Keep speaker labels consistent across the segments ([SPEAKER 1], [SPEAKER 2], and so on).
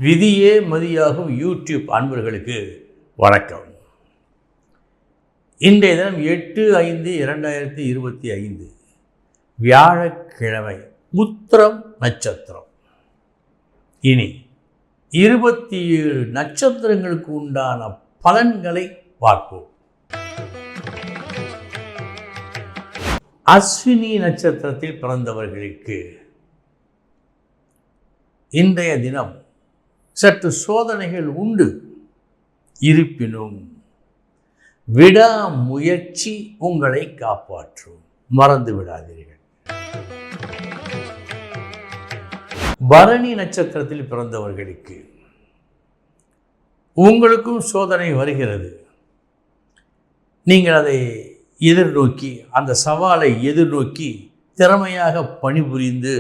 [SPEAKER 1] விதியே மதியாகும் யூடியூப் அன்பர்களுக்கு வணக்கம். இன்றைய தினம் 8/5/2025 வியாழக்கிழமை, உத்திரம் நட்சத்திரம். இனி 27 நட்சத்திரங்களுக்கு உண்டான பலன்களை பார்ப்போம். அஸ்வினி நட்சத்திரத்தில் பிறந்தவர்களுக்கு இன்றைய தினம் சற்று சோதனைகள் உண்டு. இருப்பினும் விடாமுயற்சி உங்களை காப்பாற்றும், மறந்து விடாதீர்கள். பரணி நட்சத்திரத்தில் பிறந்தவர்களுக்கு உங்களுக்கும் சோதனை வருகிறது. நீங்கள் அதை எதிர்நோக்கி, அந்த சவாலை எதிர்நோக்கி திறமையாக பணிபுரிந்து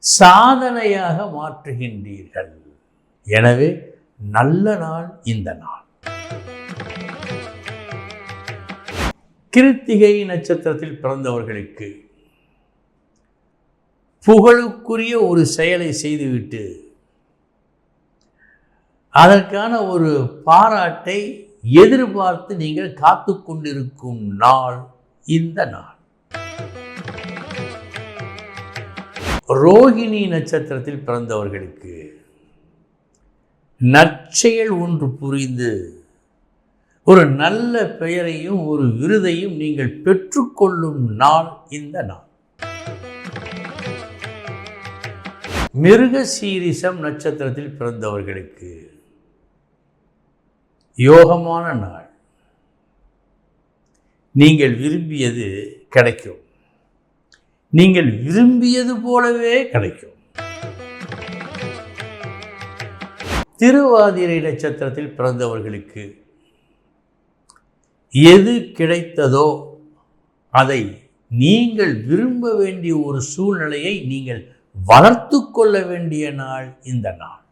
[SPEAKER 1] சாதனையாக மாற்றுகின்றீர்கள். எனவே நல்ல நாள் இந்த நாள். கிருத்திகை நட்சத்திரத்தில் பிறந்தவர்களுக்கு புகழுக்குரிய ஒரு செயலை செய்துவிட்டு அதற்கான ஒரு பாராட்டை எதிர்பார்த்து நீங்கள் காத்து கொண்டிருக்கும் நாள் இந்த நாள். ரோகிணி நட்சத்திரத்தில் பிறந்தவர்களுக்கு நற்செயல் ஒன்று புரிந்து ஒரு நல்ல பெயரையும் ஒரு விருதையும் நீங்கள் பெற்றுக்கொள்ளும் நாள் இந்த நாள். மிருகசீரிஷம் நட்சத்திரத்தில் பிறந்தவர்களுக்கு யோகமான நாள். நீங்கள் விரும்பியது கிடைக்கும். நீங்கள் விரும்பியது போலவே கிடைக்கும். திருவாதிரை நட்சத்திரத்தில் பிறந்தவர்களுக்கு எது கிடைத்ததோ அதை நீங்கள் விரும்ப வேண்டிய ஒரு சூழ்நிலையை நீங்கள் வளர்த்து கொள்ள வேண்டிய நாள் இந்த நாள்.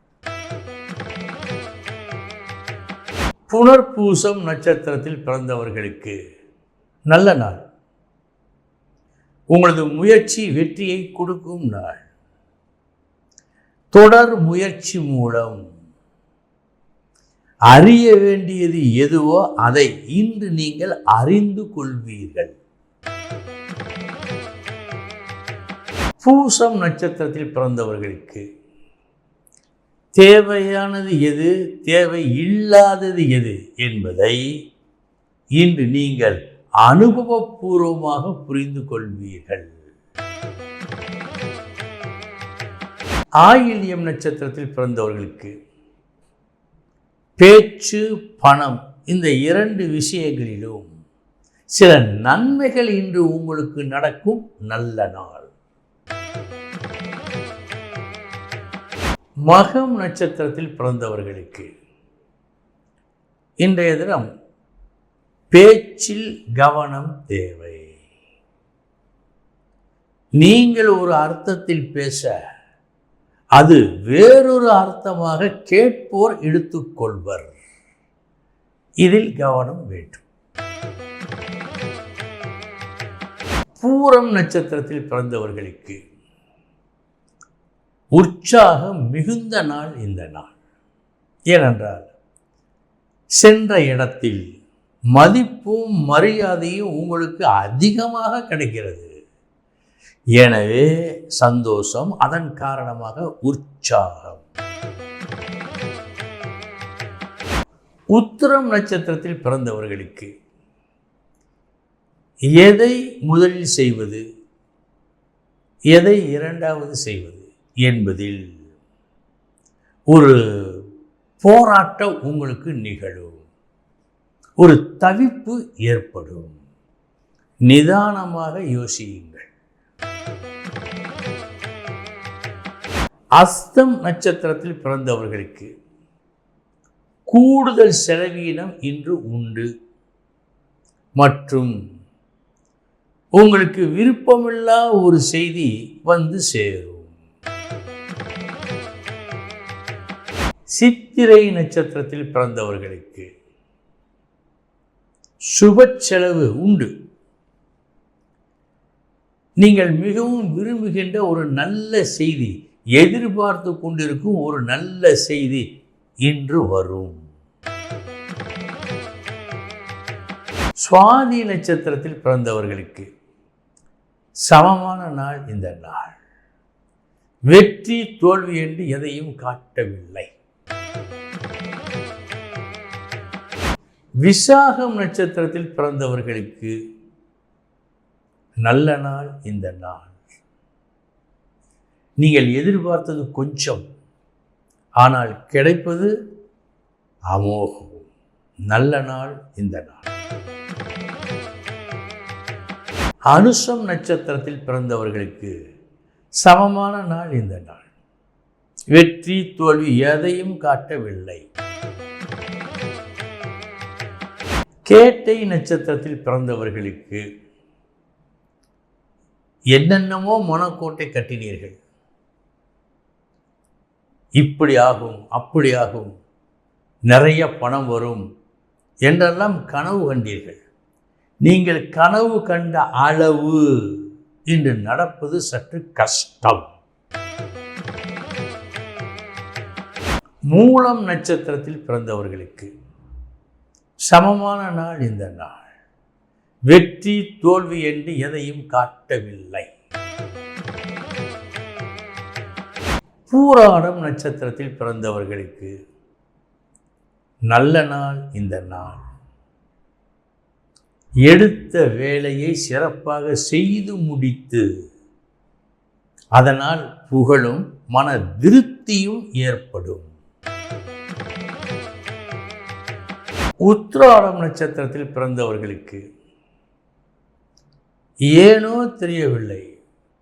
[SPEAKER 1] புனர்பூசம் நட்சத்திரத்தில் பிறந்தவர்களுக்கு நல்ல நாள். உங்களது முயற்சி வெற்றியை கொடுக்கும் நாள். தொடர் முயற்சி மூலம் அறிய வேண்டியது எதுவோ அதை இன்று நீங்கள் அறிந்து கொள்வீர்கள். பூசம் நட்சத்திரத்தில் பிறந்தவர்களுக்கு தேவையானது எது, தேவை இல்லாதது எது என்பதை இன்று நீங்கள் அனுபவபூர்வமாக புரிந்து கொள்வீர்கள். ஆயில்யம் நட்சத்திரத்தில் பிறந்தவர்களுக்கு பேச்சு, பணம் இந்த இரண்டு விஷயங்களிலும் சில நன்மைகள் இன்று உங்களுக்கு நடக்கும் நல்ல நாள். மகம் நட்சத்திரத்தில் பிறந்தவர்களுக்கு இன்றைய தினம் பேச்சில் கவனம் தேவை. நீங்கள் ஒரு அர்த்தத்தில் பேச அது வேறொரு அர்த்தமாக கேட்போர் எடுத்துக்கொள்வர். இதில் கவனம் வேண்டும். பூரம் நட்சத்திரத்தில் பிறந்தவர்களுக்கு உற்சாகம் மிகுந்த நாள் இந்த நாள். ஏனென்றால் சென்ற இடத்தில் மதிப்பும் மரியாதையும் உங்களுக்கு அதிகமாக கிடைக்கிறது. எனவே சந்தோஷம், அதன் காரணமாக உற்சாகம். உத்திரம் நட்சத்திரத்தில் பிறந்தவர்களுக்கு எதை முதலில் செய்வது, எதை இரண்டாவது செய்வது என்பதில் ஒரு போராட்டம் உங்களுக்கு நிகழும். ஒரு தவிப்பு ஏற்படும். நிதானமாக யோசியுங்கள். அஸ்தம் நட்சத்திரத்தில் பிறந்தவர்களுக்கு கூடுதல் செலவீனம் இன்று உண்டு மற்றும் உங்களுக்கு விருப்பமில்லா ஒரு செய்தி வந்து சேரும். சித்திரை நட்சத்திரத்தில் பிறந்தவர்களுக்கு சுப செலவு உண்டு. நீங்கள் மிகவும் விரும்புகின்ற ஒரு நல்ல செய்தி எதிர்பார்த்து கொண்டிருக்கும் ஒரு நல்ல செய்தி இன்று வரும். சுவாதி நட்சத்திரத்தில் பிறந்தவர்களுக்கு சமமான நாள் இந்த நாள். வெற்றி தோல்வி என்று எதையும் காட்டவில்லை. விசாகம் நட்சத்திரத்தில் பிறந்தவர்களுக்கு நல்ல நாள் இந்த நாள். நீங்கள் எதிர்பார்த்தது கொஞ்சம், ஆனால் கிடைப்பது அமோகம். நல்ல நாள் இந்த நாள். அனுசம் நட்சத்திரத்தில் பிறந்தவர்களுக்கு சமமான நாள் இந்த நாள். வெற்றி தோல்வி எதையும் காட்டவில்லை. கேட்டை நட்சத்திரத்தில் பிறந்தவர்களுக்கு என்னென்னமோ மனக்கோட்டை கட்டினீர்கள். இப்படி ஆகும், அப்படி ஆகும், நிறைய பணம் வரும் என்றெல்லாம் கனவு கண்டீர்கள். நீங்கள் கனவு கண்ட அளவு இன்று நடப்பது சற்று கஷ்டம். மூலம் நட்சத்திரத்தில் பிறந்தவர்களுக்கு சமமான நாள் இந்த நாள். வெற்றி தோல்வி என்று எதையும் காட்டவில்லை. பூராடம் நட்சத்திரத்தில் பிறந்தவர்களுக்கு நல்ல நாள் இந்த நாள். எடுத்த வேலையை சிறப்பாக செய்து முடித்து அதனால் புகழும் மன திருப்தியும் ஏற்படும். உத்திராடம் நட்சத்திரத்தில் பிறந்தவர்களுக்கு ஏனோ தெரியவில்லை,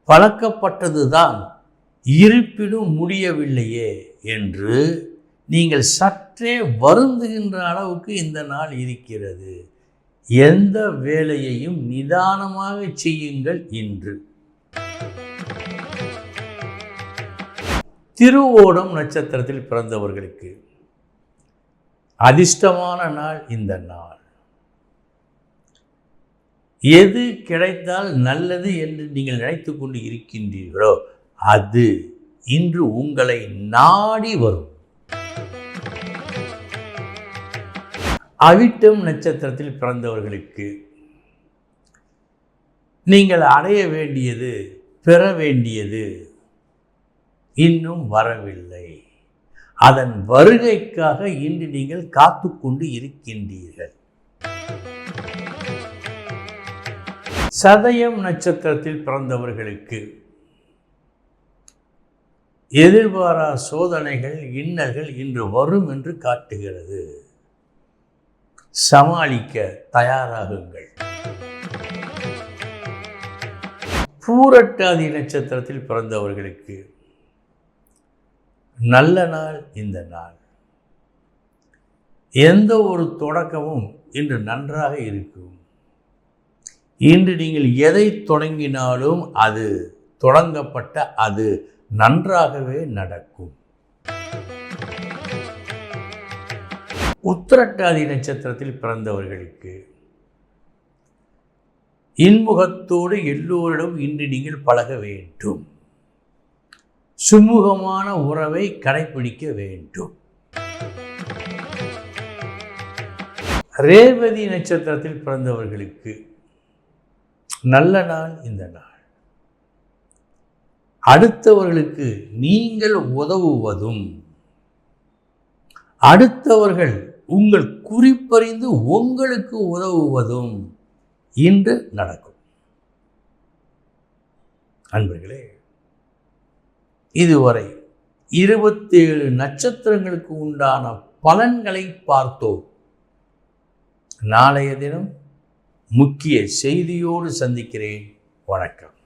[SPEAKER 1] பழக்கப்பட்டதுதான், இருப்பினும் முடியவில்லையே என்று நீங்கள் சற்றே வருந்துகின்ற அளவுக்கு இந்த நாள் இருக்கிறது. எந்த வேலையையும் நிதானமாக செய்யுங்கள் இன்று. திருவோணம் நட்சத்திரத்தில் பிறந்தவர்களுக்கு அதிர்ஷ்டமான நாள் இந்த நாள். எது கிடைத்தால் நல்லது என்று நீங்கள் நினைத்து கொண்டு இருக்கின்றீர்களோ அது இன்று உங்களை நாடி வரும். அவிட்டம் நட்சத்திரத்தில் பிறந்தவர்களுக்கு நீங்கள் அடைய வேண்டியது, பெற வேண்டியது இன்னும் வரவில்லை. அதன் வருகைக்காக இன்று நீங்கள் காத்து கொண்டு இருக்கின்றீர்கள். சதயம் நட்சத்திரத்தில் பிறந்தவர்களுக்கு எதிர்பாரா சோதனைகள், இன்னல்கள் இன்று வரும் என்று காட்டுகிறது. சமாளிக்க தயாராகுங்கள். பூரட்டாதி நட்சத்திரத்தில் பிறந்தவர்களுக்கு நல்ல நாள் இந்த நாள். எந்த ஒரு தொடக்கமும் இன்று நன்றாக இருக்கும். இன்று நீங்கள் எதை தொடங்கினாலும் அது தொடங்கப்பட்ட அது நன்றாகவே நடக்கும். உத்திரட்டாதி நட்சத்திரத்தில் பிறந்தவர்களுக்கு இன்முகத்தோடு எல்லோரிடம் இன்று நீங்கள் பழக வேண்டும். சுமூகமான உறவை கடைபிடிக்க வேண்டும். ரேவதி நட்சத்திரத்தில் பிறந்தவர்களுக்கு நல்ல நாள் இந்த நாள். அடுத்தவர்களுக்கு நீங்கள் உதவுவதும், அடுத்தவர்கள் உங்கள் குறிப்பறிந்து உங்களுக்கு உதவுவதும் இன்று நடக்கும். அன்பர்களே, இதுவரை 27 நட்சத்திரங்களுக்கு உண்டான பலன்களை பார்த்தோம். நாளைய தினம் முக்கிய செய்தியோடு சந்திக்கிறேன். வணக்கம்.